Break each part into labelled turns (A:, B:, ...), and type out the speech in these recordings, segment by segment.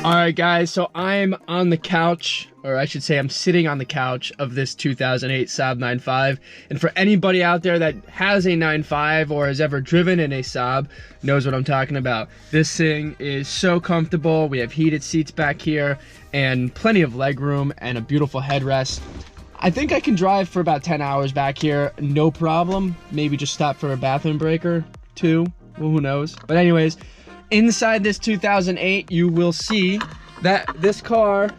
A: All right, guys, so I'm on the couch, or I should say I'm sitting on the couch of this 2008 Saab 9.5. And for anybody out there that has a 9.5 or has ever driven in a Saab, knows what I'm talking about. This thing is so comfortable. We have heated seats back here and plenty of leg room and a beautiful headrest. I think I can drive for about 10 hours back here, no problem. Maybe just stop for a bathroom break or two, well, who knows. But anyways, inside this 2008, you will see that this car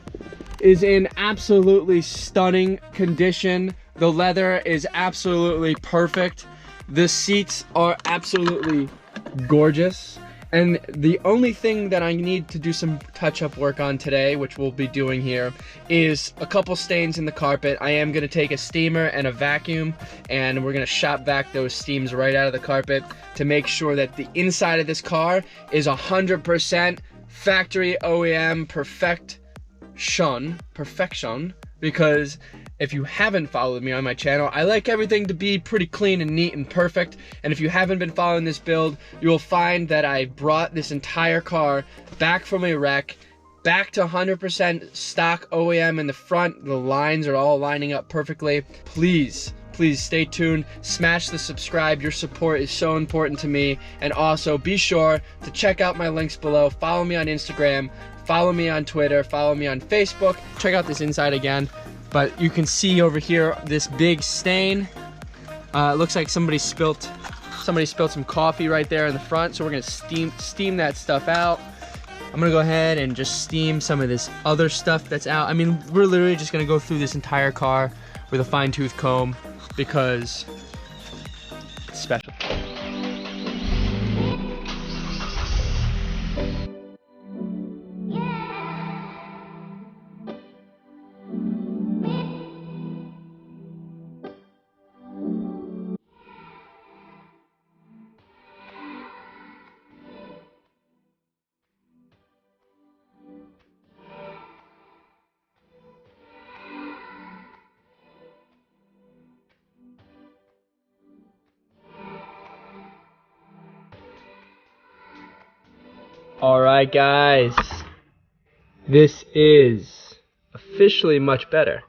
A: is in absolutely stunning condition. The leather is absolutely perfect. The seats are absolutely gorgeous. And the only thing that I need to do some touch-up work on today, which we'll be doing here, is a couple stains in the carpet. I am gonna take a steamer and a vacuum, and we're gonna shop vac those steams right out of the carpet to make sure that the inside of this car is 100% factory OEM perfection, because if you haven't followed me on my channel, I like everything to be pretty clean and neat and perfect. And if you haven't been following this build, you will find that I brought this entire car back from a wreck, back to 100% stock OEM in the front. The lines are all lining up perfectly. Please stay tuned, smash the subscribe. Your support is so important to me. And also be sure to check out my links below. Follow me on Instagram, follow me on Twitter, follow me on Facebook. Check out this inside again. But you can see over here this big stain. It looks like somebody spilled some coffee right there in the front. So we're gonna steam that stuff out. I'm gonna go ahead and just steam some of this other stuff that's out. I mean, we're literally just gonna go through this entire car with a fine-tooth comb because it's special. Alright guys, this is officially much better.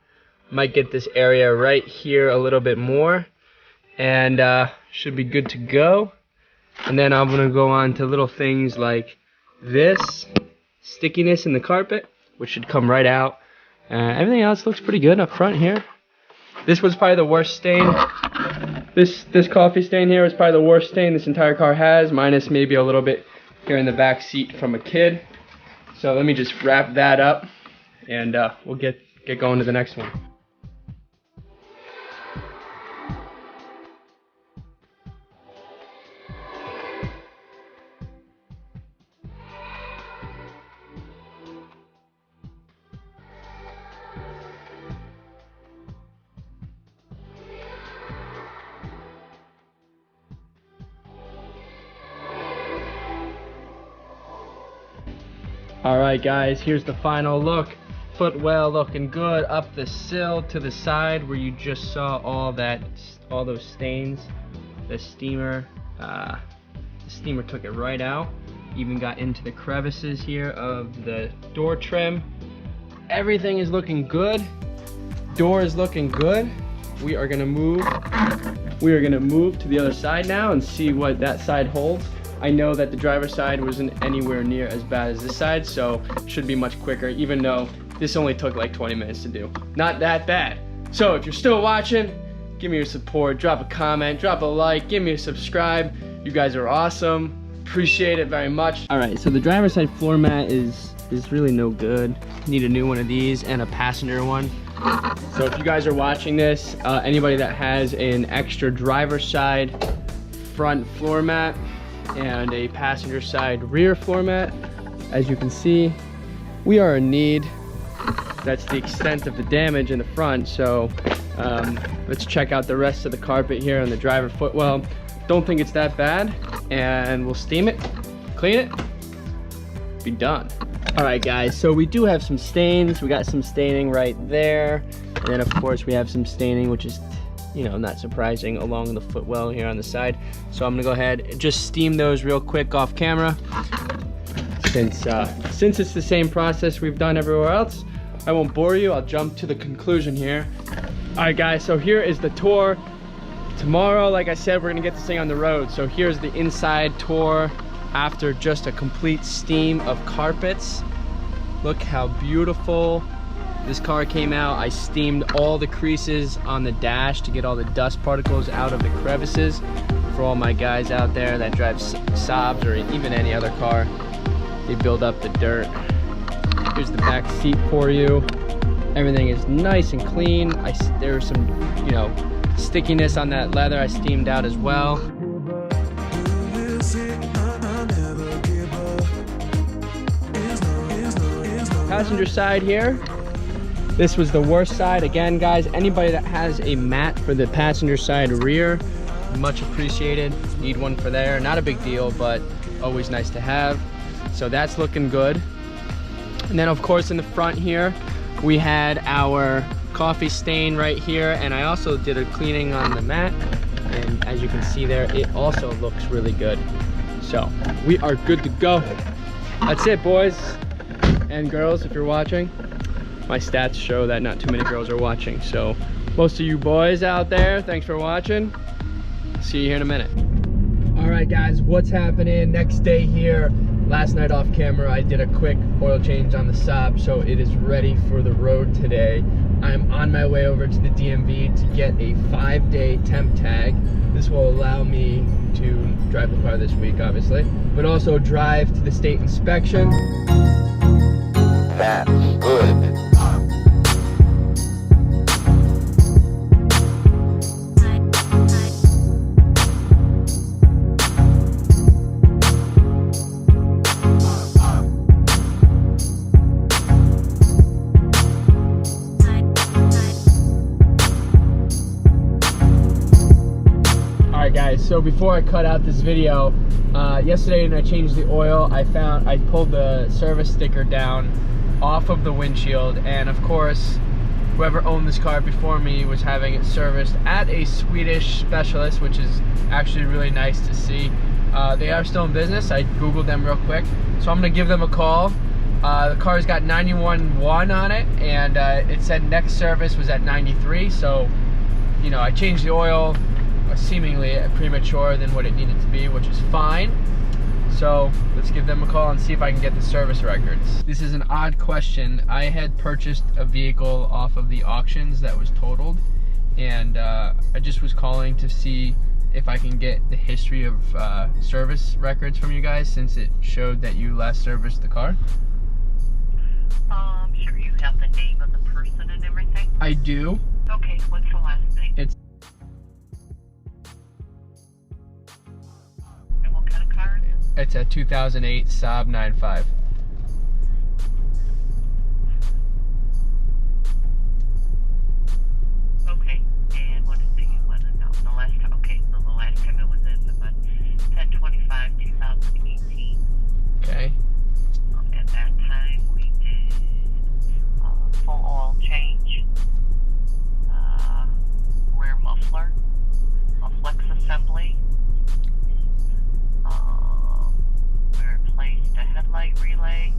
A: Might get this area right here a little bit more and should be good to go. And then I'm going to go on to little things like this, stickiness in the carpet, which should come right out. Everything else looks pretty good up front here. This was probably the worst stain. This coffee stain here is probably the worst stain this entire car has, minus maybe a little bit here in the back seat from a kid. So let me just wrap that up and we'll get going to the next one. Alright guys, here's the final look. Footwell looking good up the sill to the side where you just saw all those stains. The steamer took it right out. Even got into the crevices here of the door trim. Everything is looking good. Door is looking good. We are gonna move to the other side now and see what that side holds. I know that the driver's side wasn't anywhere near as bad as this side, so it should be much quicker, even though this only took like 20 minutes to do. Not that bad. So if you're still watching, give me your support, drop a comment, drop a like, give me a subscribe. You guys are awesome. Appreciate it very much. Alright, so the driver's side floor mat is really no good. Need a new one of these and a passenger one. So if you guys are watching this, anybody that has an extra driver's side front floor mat and a passenger side rear floor mat, as you can see, we are in need. That's the extent of the damage in the front. So let's check out the rest of the carpet here on the driver footwell. Don't think it's that bad, and we'll steam it, clean it, be done. All right guys, so we do have some stains. We got some staining right there, and then of course we have some staining, which is, you know, not surprising, along the footwell here on the side. So I'm gonna go ahead and just steam those real quick off camera. since it's the same process we've done everywhere else, I won't bore you. I'll jump to the conclusion here. All right, guys, so here is the tour. Tomorrow, like I said, we're gonna get this thing on the road. So here's the inside tour after just a complete steam of carpets. Look how beautiful this car came out. I steamed all the creases on the dash to get all the dust particles out of the crevices for all my guys out there that drive Saabs or even any other car. They build up the dirt. Here's the back seat for you. Everything is nice and clean. There's some, you know, stickiness on that leather I steamed out as well. Passenger side here. This was the worst side. Again, guys, anybody that has a mat for the passenger side rear, much appreciated. Need one for there. Not a big deal, but always nice to have. So that's looking good. And then of course in the front here, we had our coffee stain right here, and I also did a cleaning on the mat, and as you can see there, it also looks really good. So we are good to go. That's it, boys and girls, if you're watching. My stats show that not too many girls are watching, so most of you boys out there, thanks for watching. See you here in a minute. All right, guys, what's happening? Next day here. Last night off camera, I did a quick oil change on the Saab, so it is ready for the road today. I'm on my way over to the DMV to get a 5-day temp tag. This will allow me to drive the car this week, obviously, but also drive to the state inspection.
B: That's good.
A: Guys, so before I cut out this video, yesterday when I changed the oil, I pulled the service sticker down off of the windshield, and of course whoever owned this car before me was having it serviced at a Swedish specialist, which is actually really nice to see. They are still in business. I googled them real quick, so I'm gonna give them a call. The car's got 91.1 on it, and it said next service was at 93, so you know, I changed the oil seemingly premature than what it needed to be, which is fine. So let's give them a call and see if I can get the service records. This is an odd question. I had purchased a vehicle off of the auctions that was totaled, and I just was calling to see if I can get the history of service records from you guys, since it showed that you last serviced the car.
C: Sure, you have the name of the person and everything?
A: I do.
C: Okay, what's the last name?
A: It's It's a 2008 Saab 9.5.
C: Okay, and what is it you want to know? The last time, okay, so the last time it was in the 10/25/2018.
A: Okay.
C: At that time we did full oil change, rear muffler, a flex assembly. Replaced a headlight relay.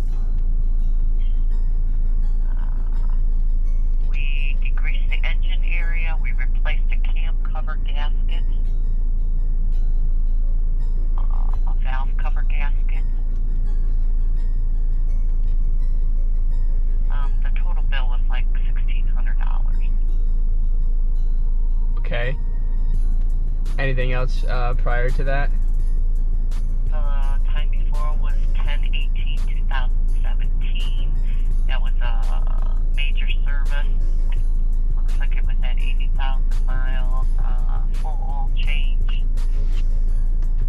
C: We degreased the engine area. We replaced a cam cover gasket, a valve cover gasket. The total bill was like $1,600.
A: Okay. Anything else prior to that?
C: The time before was 10/18/2017. That was a major service. Looks like it was at 80,000 miles. Full oil change.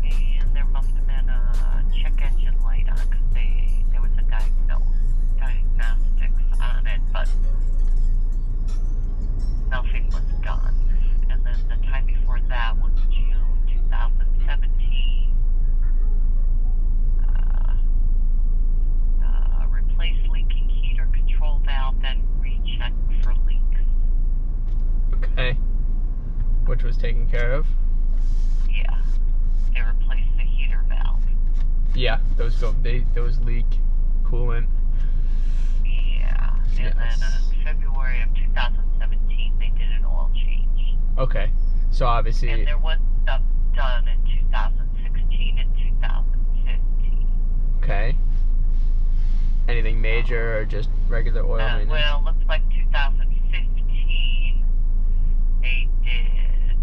C: And there must have been a check engine light on, because there was a diagnostics on it, but nothing was done. And then the time before that was June 2017. Replace leaking heater control valve, then recheck for leaks.
A: Okay. Which was taken care of?
C: Yeah, they replaced the heater valve.
A: Yeah, those leak coolant.
C: Yeah, and
A: Yes.
C: then in February of 2017, they did an oil change.
A: Okay, so obviously.
C: And there was stuff done in 2016 and 2015.
A: Okay. Anything major or just regular oil maintenance?
C: Well, looks like 2015, they did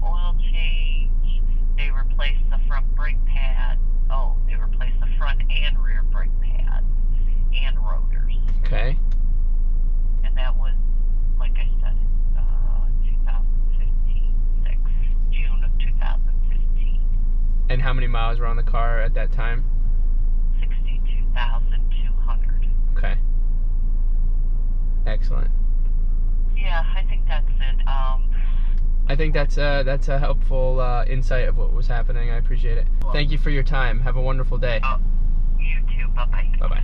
C: oil change. They replaced the front brake pad. Oh, they replaced the front and rear brake pads and rotors.
A: Okay.
C: And that was, like I said, 2015, June of 2015.
A: And how many miles were on the car at that time?
C: 62,200.
A: Okay. Excellent.
C: Yeah, I think that's it.
A: I think that's a helpful insight of what was happening. I appreciate it. Thank you for your time. Have a wonderful day.
C: You too. Bye-bye.
A: Bye-bye.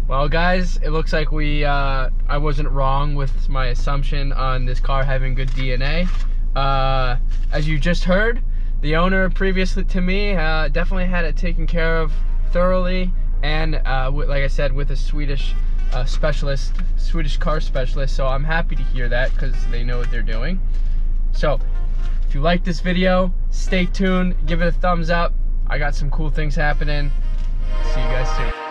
A: Well, guys, it looks like I wasn't wrong with my assumption on this car having good DNA. As you just heard, the owner previously to me definitely had it taken care of thoroughly, and like I said, with a Swedish car specialist. So I'm happy to hear that because they know what they're doing. So if you like this video, stay tuned, give it a thumbs up. I got some cool things happening. See you guys soon.